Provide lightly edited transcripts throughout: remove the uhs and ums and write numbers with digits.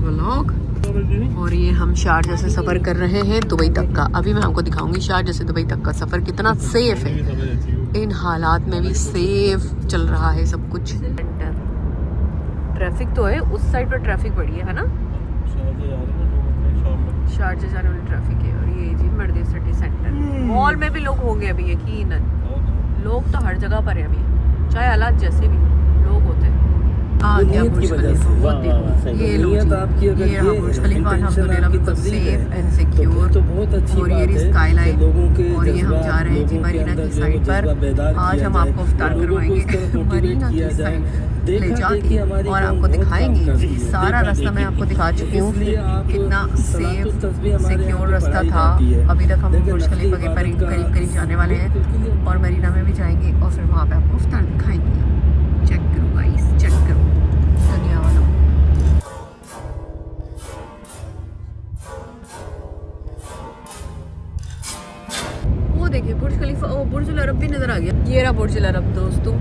Vlog. और ये हम शारजा से सफ़र कर रहे हैं दुबई तक का। अभी मैं आपको दिखाऊंगी शारजा से दुबई तक का सफ़र कितना सेफ है, इन हालात में भी सेफ चल रहा है सब कुछ। ट्रैफिक तो है, उस साइड पर ट्रैफिक बढ़ी है ना, शारजा जाने वाली ट्रैफिक है। और ये जी मर्दी सिटी सेंटर, मॉल में भी लोग होंगे अभी यकीनन, लोग तो हर जगह पर है अभी, चाहे हालात जैसे भी लोग होते हैं। ये लो जी, ये रहा बुर्ज खलीफा, अल्हम्दुलिल्लाह बिल्कुल सेफ एंड सिक्योर। और ये रही स्काई लाइन, और ये हम जा रहे हैं जी मरीना की साइड पर। आज हम आपको इफ्तार करवाएंगे मरीना की साइड ले जाके, और आपको दिखाएंगे। सारा रास्ता मैं आपको दिखा चुकी हूँ, कितना सेफ सिक्योर रास्ता था। अभी तक हम बुर्ज खलीफा के करीब करीब जाने वाले हैं, और मरीना में भी जाएंगे, और फिर वहाँ पे आपको इफ्तार दिखाएंगे। चेक करो गाइस, चेक करो दुनिया वालों। वो देखिए बुर्ज खलीफा, ओ बुर्ज अल अरब भी नजर आ गया। ये रहा बुर्ज अल अरब दोस्तों,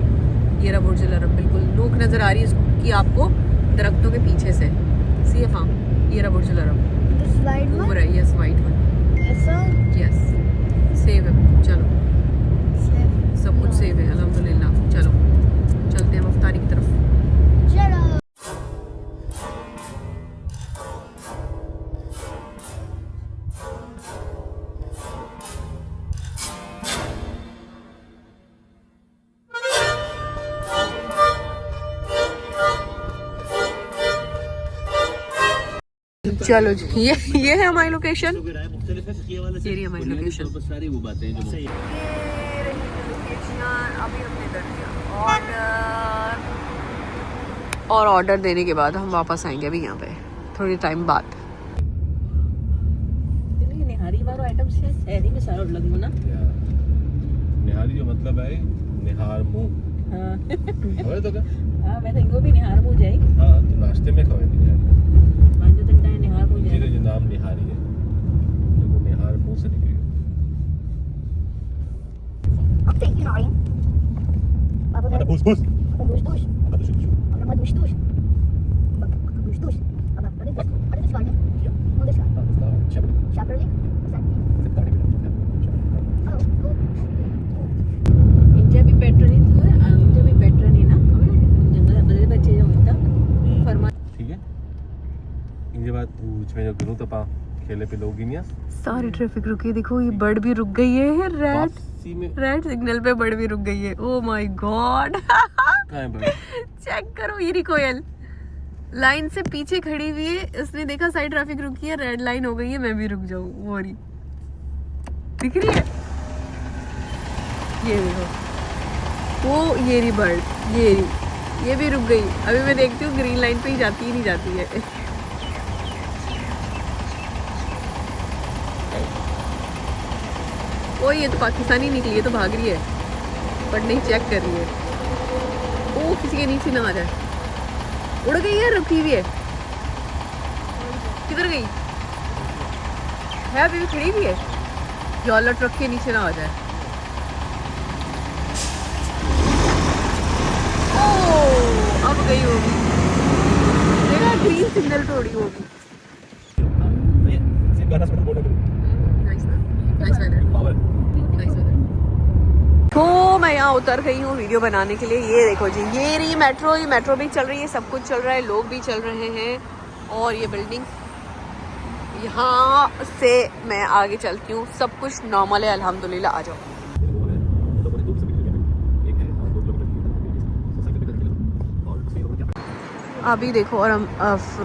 ये रहा बुर्ज अल अरब, बिल्कुल नोक नजर आ रही है इसकी आपको दरख्तों के पीछे से। सी है फार्म, ये रहा बुर्ज अल अरब, ऊपर है, yes white one, yes save है। चलो सब कुछ सेव है अल्हम्दुलिल्लाह। चलो चलते हैं मुफ्तारी की तरफ। चलो जी, ये है हमारी लोकेशन, ये रही हमारी लोकेशन। अभी हमने कर दिया और ऑर्डर देने के बाद हम वापस आएंगे अभी यहाँ पे थोड़ी टाइम बाद। निहारी वाला आइटम से शहरी में सारा लग ना, निहारी जो मतलब है निहार मुंह। हां तो क्या, हां मैं तो इनको भी निहार मुंह जाए। हां तो नाश्ते में खावे नहीं यार, बांधे तंटा निहार मुंह जाए। ये जो नाम निहारी है, देखो निहार मुंह से निकली। अब देखिए ना बाबा अरे बूस बूस दुश अब दुश अब अरे दिस गाड़ी क्या वो दिस शब्द शापरली इनसे भी पेट्रोल ही तो है, इनसे भी पेट्रोल ही ना जंगल बड़े बच्चे जो होता फरमा। ठीक है, इनके बाद पूछ में जो गुरु तपा खेले पे लोग नहीं। सारी ट्रैफिक रुकी, देखो ये बर्ड भी रुक गई है, रेड सिग्नल पे बर्ड भी रुक गई है। ओह माय गॉड, चेक करो, ये रही कोयल लाइन से पीछे खड़ी हुई है, उसने देखा साइड ट्रैफिक रुकी है, रेड लाइन हो गई है, मैं भी रुक जाऊं। वो रही दिख रही है, ये देखो वो, ये रही बर्ड, ये भी रुक गई। अभी मैं देखती हूँ ग्रीन लाइन पे ही जाती ही नहीं जाती है। ओ ये तो पाकिस्तानी निकली है, तो भाग रही है, बट नहीं चेक कर रही है। ओ किसी के नीचे ना आ जाए, उड़ गई है, रुकी हुई है, किधर गई है, अभी भी खड़ी हुई है, जॉलर ट्रक के नीचे ना आ जाए। ओ अब गई होगी, देखा ग्रीन सिग्नल पे उड़ी होगी। तो मैं यहाँ उतर गई हूँ वीडियो बनाने के लिए। ये देखो जी, ये रही मेट्रो, ये मेट्रो भी चल रही है, सब कुछ चल रहा है, लोग भी चल रहे हैं। और ये बिल्डिंग, यहाँ से मैं आगे चलती हूँ, सब कुछ नॉर्मल है अल्हम्दुलिल्लाह। आ जाओ। अभी देखो, और हम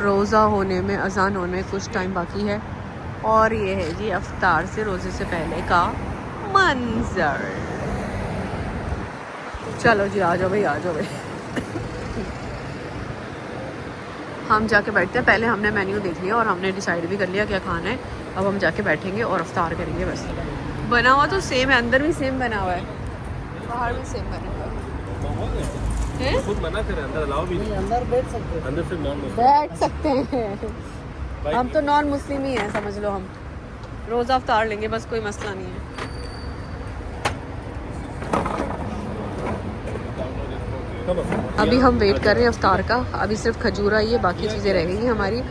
रोज़ा होने में, अजान होने में कुछ टाइम बाकी है। और ये है जी अफ्तार से रोज़े से पहले का मंजर। चलो जी आ जाओ भाई, आ जाओ भाई। हम जाके बैठते हैं, पहले हमने मेन्यू देख लिया और हमने डिसाइड भी कर लिया क्या खाना है। अब हम जाके बैठेंगे और अफ्तार करेंगे बस। बना हुआ तो सेम है, अंदर भी सेम बना हुआ है, बाहर भी सेम बना हुआ है। खुद मना करे, अंदर अलाउ भी नहीं, अंदर बैठ सकते हैं, अंदर से नॉन बैठ सकते हैं। हम तो नॉन मुस्लिम ही हैं, समझ लो। हम रोज़ा अफ्तार लेंगे बस, कोई मसला नहीं है। Come on. अभी हम वेट कर रहे हैं अफ्तार का। अभी सिर्फ खजूर आई है, बाकी चीज़ें रह गई हैं हमारी।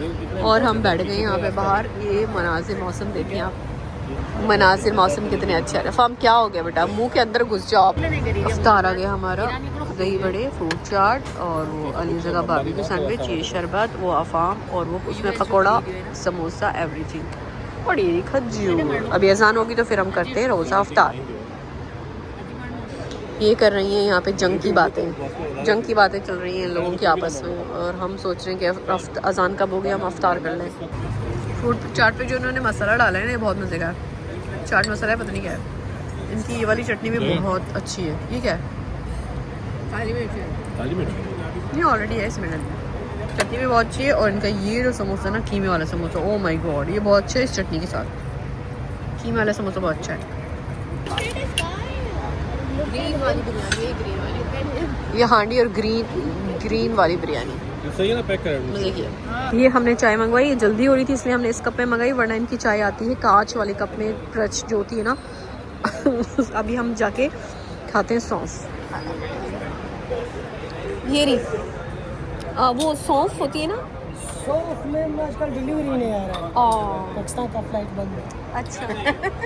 और हम बैठ गए यहाँ पे बाहर। ये मनाजिर मौसम देखें आप, मनाजिर मौसम कितने अच्छे आ रहे हैं। फार्म क्या हो गया बेटा, मुंह के अंदर घुस जाओ आप। अफ्तार आ गया हमारा, दही बड़े, फ्रूट चाट और वो अलीज़ा का बारबेक्यू सैंडविच, ये शरबत, वो अफाम और वो उसमें पकौड़ा, समोसा, एवरीथिंग। और ये खजूर। अभी अजान होगी तो फिर हम करते हैं रोज़ा अफ्तार। ये कर रही हैं यहाँ पे जंग की बातें, जंग की बातें चल रही हैं लोगों की आपस में। और हम सोच रहे हैं कि अजान कब हो गया हम अफ्तार कर लें। फ्रूट चाट पे जो उन्होंने मसाला डाला है ना, ये बहुत मज़े का है। चाट मसाला है, पता नहीं क्या है। इनकी ये वाली चटनी भी बहुत अच्छी है। ये क्या है? काली मिर्च। ये ऑलरेडी है इसमें, चटनी भी बहुत अच्छी है। और इनका ये जो समोसा ना, कीमे वाला समोसा, ओ माय गॉड, ये बहुत अच्छा है इस चटनी के साथ। कीमे वाला समोसा बहुत अच्छा है। ग्रीन वाली बिरयानी, ग्रीन वाली, ये हांडी और ग्रीन वाली बिरयानी सही है ना, पैक कर मज़े की। ये हमने चाय मंगवाई, ये जल्दी हो रही थी इसलिए हमने इस कप में मंगाई, वरना इनकी चाय आती है कांच वाले कप में, प्रच जो होती है ना। अभी हम जाके खाते हैं सौंफ। ये नहीं वो सौंफ होती है ना, सौंफ में आजकल डिलीवरी नहीं आ रहा है, पाकिस्तान का फ्लाइट बंद है। अच्छा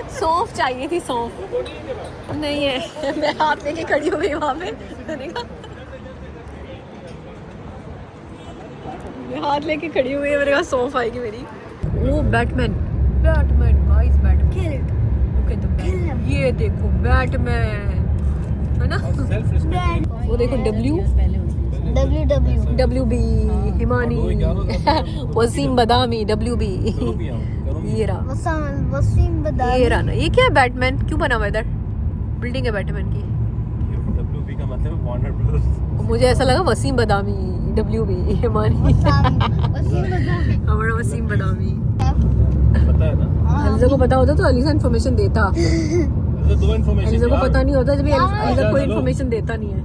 सौंफ चाहिए थी, सौंफ नहीं है। मैं हाथ लेके खड़ी हो गई वहाँ पे, मैंने कहा मैं हाथ लेके खड़ी हुई है, मेरे कहा सौंफ आएगी मेरी। वो बैटमैन, बैटमैन गाइस, बैटमैन, ये देखो बैटमैन है ना। वो देखो WB हिमानी, वसीम बदामी, WB ये रहा, वसीम बदामी, ये रहा ना। ये क्या है, बैटमैन क्यों बना हुआ है इधर? बिल्डिंग है बैटमैन की। WB का मतलब वार्नर ब्रदर्स। मुझे ऐसा लगा वसीम बदामी, WB हिमानी, हमारा वसीम बदामी। पता है ना, अलीज़ा को पता होता तो अलीज़ा इन्फॉर्मेशन देता। दो इन्फॉर्मेशन अलीज़ा को पता नहीं होता, जब अलीज़ा कोई इन्फॉर्मेशन देता नहीं है,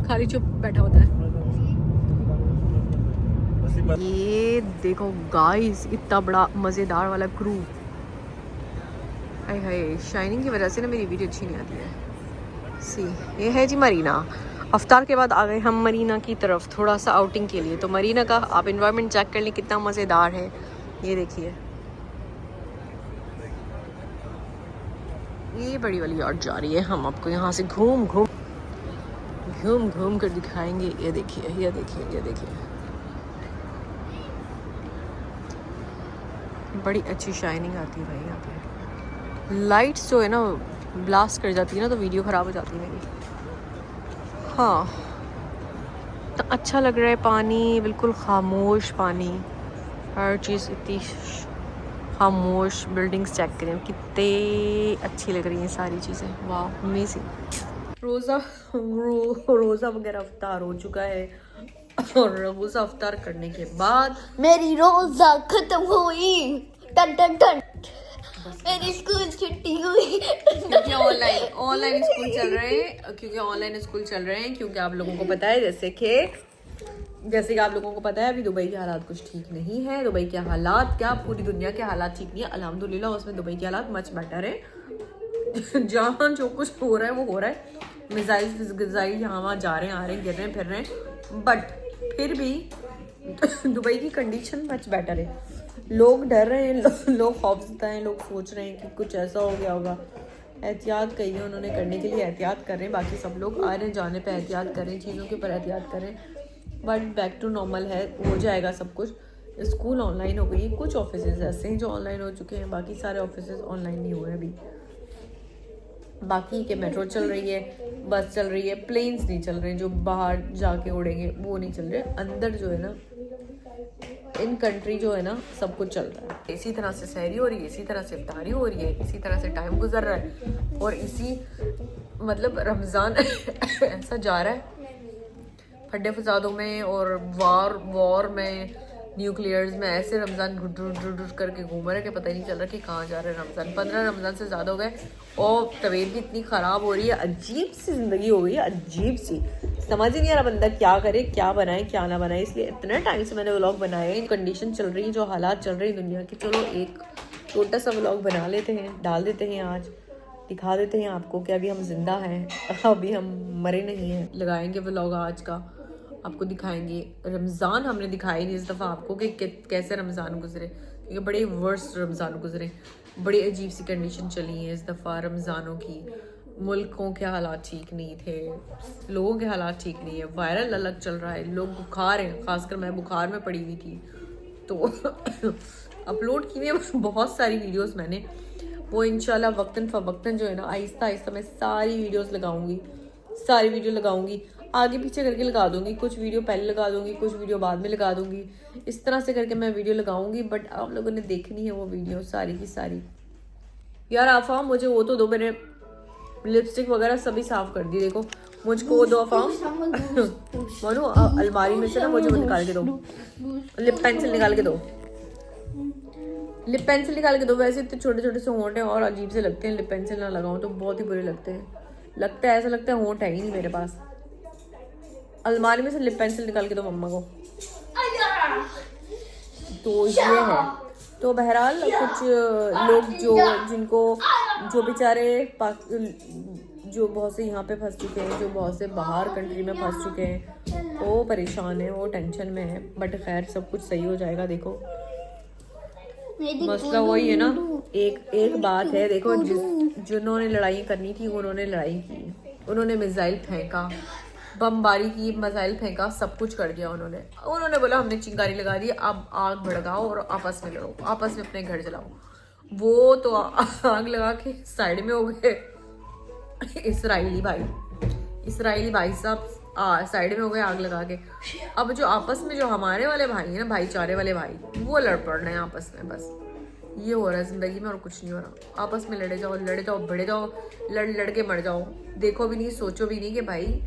खाली चुप बैठा होता है। ये देखो गाइस, इतना बड़ा मज़ेदार वाला क्रू। हाय हाय, शाइनिंग की वजह से ना मेरी वीडियो अच्छी नहीं आती है। सी ये है जी मरीना। अफ्तार के बाद आ गए हम मरीना की तरफ थोड़ा सा आउटिंग के लिए। तो मरीना का आप इन्वायरमेंट चेक कर लें कितना मज़ेदार है। ये देखिए, ये बड़ी वाली यार्ड जा रही है। हम आपको यहाँ से घूम कर दिखाएंगे। ये देखिए, ये देखिए, ये देखिए, बड़ी अच्छी शाइनिंग आती है भाई यहाँ पे। लाइट्स जो है ना ब्लास्ट कर जाती है ना, तो वीडियो ख़राब हो जाती है मेरी। हाँ, तो अच्छा लग रहा है। पानी बिल्कुल खामोश, पानी, हर चीज़ इतनी खामोश। बिल्डिंग्स चेक करें कितनी अच्छी लग रही हैं सारी चीज़ें, वाह अमेजिंग। रोज़ा वगैरह अफ्तार हो चुका है और रोज़ा अफ्तार करने के बाद मेरी रोजा खत्म हुई, टन टन टन, मेरी स्कूल छुट्टी हुई। क्योंकि ऑनलाइन स्कूल चल रहे हैं, क्योंकि आप लोगों को पता है जैसे कि आप लोगों को पता है अभी दुबई के हालात कुछ ठीक नहीं है। दुबई के हालात क्या, पूरी दुनिया के हालात ठीक नहीं है अल्हम्दुलिल्लाह, उसमें दुबई के हालात मच बेटर है। जहाँ जो कुछ हो रहा है वो हो रहा है। मिसाइल यहाँ वहाँ जा रहे हैं, आ रहे हैं, गिर रहे हैं, फिर रहे हैं, बट फिर भी दुबई की कंडीशन मच बेटर है। लोग डर रहे हैं, लोग खौफज़दा हैं, लोग सोच रहे हैं कि कुछ ऐसा हो गया होगा। एहतियात कही है उन्होंने करने के लिए, एहतियात कर रहे हैं। बाकी सब लोग आ रहे हैं, जाने पे एहतियात कर रहे हैं, चीज़ों के ऊपर एहतियात कर रहे हैं। बट बैक टू नॉर्मल है, हो जाएगा सब कुछ। स्कूल ऑनलाइन हो गई, कुछ ऑफिसेज ऐसे हैं जो ऑनलाइन हो चुके हैं, बाकी सारे ऑफिसेज ऑनलाइन नहीं हुए अभी। बाकी के मेट्रो चल रही है, बस चल रही है, प्लेन्स नहीं चल रहे हैं जो बाहर जाके उड़ेंगे, वो नहीं चल रहे। अंदर जो है ना, इन कंट्री जो है ना, सब कुछ चल रहा है। इसी तरह से सहरी हो रही है, इसी तरह से इफ्तारी हो रही है, इसी तरह से टाइम गुजर रहा है। और इसी मतलब रमज़ान ऐसा जा रहा है फड्डे फसादों में और वॉर में, न्यूक्लियर्स में, ऐसे रमज़ान ढुर करके घूम रहे कि पता ही नहीं चल रहा कि कहाँ जा रहे हैं रमज़ान। 15 रमज़ान से ज़्यादा हो गए और तबीयत भी इतनी ख़राब हो रही है, अजीब सी ज़िंदगी हो गई है, अजीब सी। समझ ही नहीं आ रहा बंदा क्या करे, क्या बनाए, क्या ना बनाए। इसलिए इतने टाइम से मैंने व्लॉग बनाए। कंडीशन चल रही है, जो हालात चल रही है दुनिया की, चलो एक छोटा सा व्लॉग बना लेते हैं, डाल देते हैं आज। दिखा देते हैं आपको कि अभी हम जिंदा हैं, अभी हम मरे नहीं हैं। लगाएंगे व्लॉग आज का, आपको दिखाएंगे। रमज़ान हमने दिखाई नहीं इस दफ़ा आपको कि कैसे रमज़ान गुजरे, क्योंकि बड़े वर्स्ट रमज़ान गुजरे, बड़ी अजीब सी कंडीशन चली है इस दफ़ा रमज़ानों की। मुल्कों के हालात ठीक नहीं थे, लोगों के हालात ठीक नहीं है, वायरल अलग चल रहा है, लोग बुखार हैं, खासकर मैं बुखार में पड़ी हुई थी। तो अपलोड की हुई बहुत सारी वीडियोस मैंने, वो इंशाल्लाह वक्तन फ़वक्तन जो है ना, आहिस्ता आहिस्ता मैं सारी वीडियोस लगाऊंगी, सारी वीडियो लगाऊंगी, आगे पीछे करके लगा दूंगी, कुछ वीडियो पहले लगा दूंगी, कुछ वीडियो बाद में लगा दूंगी, इस तरह से करके मैं वीडियो लगाऊंगी। बट आप लोगों ने देखनी है वो वीडियो सारी की सारी। यार आफाम मुझे वो तो दो, मैंने लिपस्टिक वगैरह सभी साफ कर दी, देखो मुझको दो आफाम। मानो अलमारी में से ना मुझे वो निकाल के दो, लिप पेंसिल निकाल के दो, लिप पेंसिल निकाल के दो। वैसे इतने छोटे छोटे से होंठ हैं और अजीब से लगते हैं, लिप पेंसिल ना लगाऊं तो बहुत ही बुरे लगते हैं, लगता है ऐसा लगता है होंठ है ही नहीं मेरे पास। अलमारी में से लिप पेंसिल निकाल के दो मम्मा को। तो ये है, तो बहरहाल कुछ लोग जो बेचारे जो बहुत से यहाँ पे फंस चुके हैं, जो बहुत से बाहर कंट्री में फंस चुके हैं, वो परेशान है, वो टेंशन में है। बट खैर सब कुछ सही हो जाएगा। देखो मसला वही है ना, एक बात है, देखो जिन्होंने लड़ाई करनी थी उन्होंने लड़ाई की, उन्होंने मिसाइल फेंका, बमबारी की, मिसाइल फेंका, सब कुछ कर दिया उन्होंने बोला हमने चिंगारी लगा दी, अब आग भड़काओ और आपस में लड़ो, आपस में अपने घर जलाओ। वो तो आग लगा के साइड में हो गए इसराइली भाई साहब साइड में हो गए आग लगा के। अब जो आपस में जो हमारे वाले भाई हैं ना, भाईचारे वाले भाई, वो लड़ पड़ रहे हैं आपस में। बस ये हो रहा है जिंदगी में और कुछ नहीं हो रहा। आपस में लड़े जाओ, भिड़े जाओ, लड़ के मर जाओ। देखो भी नहीं, सोचो भी नहीं कि भाई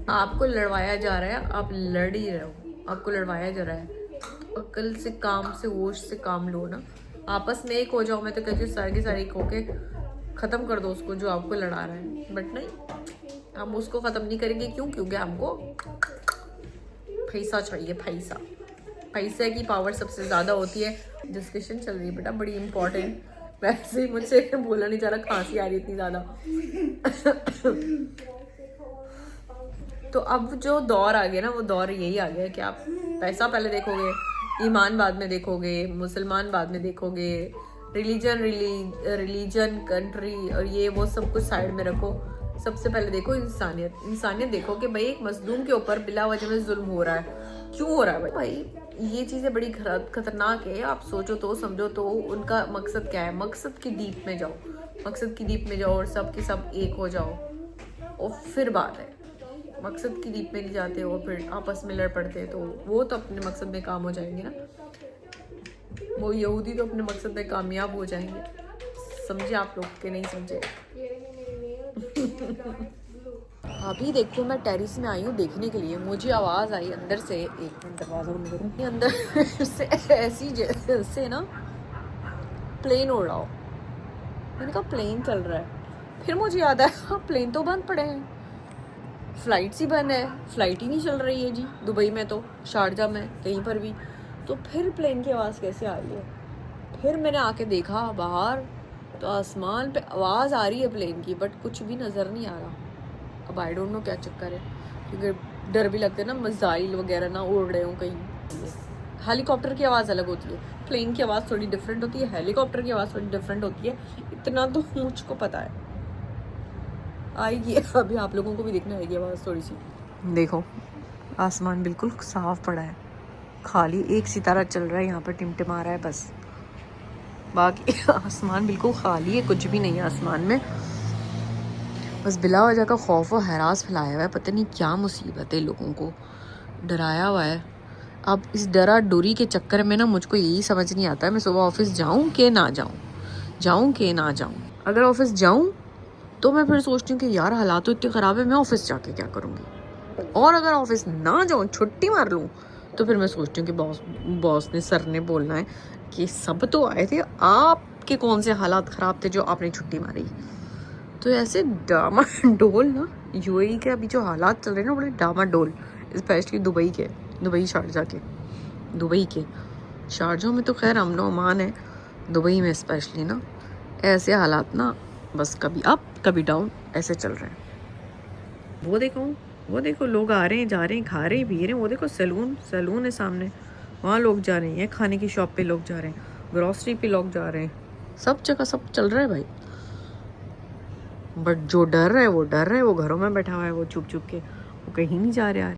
आपको लड़वाया जा रहा है, आप लड़ ही रहे हो, आपको लड़वाया जा रहा है। अकल से काम से, होश से काम लो ना, आपस में एक हो जाओ। मैं तो कहती हूँ सारे के सारे एक होके ख़त्म कर दो उसको जो आपको लड़ा रहा है। बट नहीं, हम उसको ख़त्म नहीं करेंगे। क्यों? क्योंकि हमको पैसा चाहिए, पैसे की पावर सबसे ज़्यादा होती है। डिस्कशन चल रही है बेटा बड़ी इंपॉर्टेंट, वैसे ही मुझसे बोला नहीं जा रहा, खांसी आ रही इतनी ज़्यादा। तो अब जो दौर आ गया ना, वो दौर यही आ गया कि आप पैसा पहले देखोगे, ईमान बाद में देखोगे, मुसलमान बाद में देखोगे, रिलीजन कंट्री और ये वो सब कुछ साइड में रखो। सबसे पहले देखो इंसानियत देखो कि भाई एक मजलूम के ऊपर बिला वजह में जुल्म हो रहा है, क्यों हो रहा है भाई? ये चीज़ें बड़ी खतरनाक है। आप सोचो तो, समझो तो, उनका मकसद क्या है? मकसद की डीप में जाओ, और सब के सब एक हो जाओ, और फिर बात है। मकसद की डीप में नहीं जाते हो, फिर आपस में लड़ पड़ते हैं, तो वो तो अपने मकसद में काम हो जाएंगे ना, वो यहूदी तो अपने मकसद में कामयाब हो जाएंगे। समझे आप लोग के नहीं समझे? अभी देखो मैं टेरिस में आई हूँ देखने के लिए, मुझे आवाज़ आई अंदर से, एक मिनट दरवाज़ा बंद करूँ, अंदर से ऐसी जैसे ना प्लेन उड़ रहा हो। मैंने कहा प्लेन चल रहा है, फिर मुझे याद आया प्लेन तो बंद पड़े हैं, फ्लाइट्स ही बंद है, फ्लाइट ही नहीं चल रही है जी दुबई में, तो शारजा में, कहीं पर भी। तो फिर प्लेन की आवाज़ कैसे आ रही है? फिर मैंने आके देखा बाहर, तो आसमान पे आवाज़ आ रही है प्लेन की, बट कुछ भी नज़र नहीं आ रहा। अब आई डोंट नो क्या चक्कर है, क्योंकि डर भी लगता है ना मिसाइल वगैरह ना उड़ रहे हो कहीं। हेलीकॉप्टर की आवाज़ अलग होती है, प्लेन की आवाज़ थोड़ी डिफरेंट होती है, हेलीकॉप्टर की आवाज़ थोड़ी डिफरेंट होती है, इतना तो मुझको पता है। आएगी अभी, आप लोगों को भी देखना आएगी आवाज़ थोड़ी सी। देखो आसमान बिल्कुल साफ पड़ा है, खाली एक सितारा चल रहा है यहाँ पर, टिमटिमा रहा है बस, बाकी आसमान बिल्कुल खाली है, कुछ भी नहीं है आसमान में। बस बिला वजह का खौफ और हरास फैलाया हुआ है, पता नहीं क्या मुसीबत है, लोगों को डराया हुआ है। अब इस डरा डोरी के चक्कर में ना मुझको यही समझ नहीं आता है मैं सुबह ऑफिस जाऊँ कि ना जाऊँ। अगर ऑफिस जाऊँ तो मैं फिर सोचती हूँ कि यार हालात तो इतने ख़राब है, मैं ऑफिस जाके क्या करूँगी। और अगर ऑफिस ना जाऊँ, छुट्टी मार लूँ, तो फिर मैं सोचती हूँ कि बॉस ने, सर ने बोलना है कि सब तो आए थे, आपके कौन से हालात ख़राब थे जो आपने छुट्टी मारी। तो ऐसे डामाडोल ना, यूएई के अभी जो हालात चल रहे हैं ना, बड़े डामाडोल, स्पेशली दुबई के शारजा में तो खैर अमन अमान है, दुबई में स्पेशली ना ऐसे हालात ना बस कभी अप कभी डाउन ऐसे चल रहे हैं। वो देखो लोग आ रहे हैं, जा रहे हैं, खा रहे हैं, पी रहे हैं। वो देखो सैलून है सामने, वहाँ लोग जा रहे हैं। खाने की शॉप पे लोग जा रहे हैं, ग्रोसरी पे लोग जा रहे हैं, सब जगह सब चल रहा है भाई। बट जो डर रहा है वो घरों में बैठा हुआ है, वो चुप के, वो कहीं नहीं जा रहा है।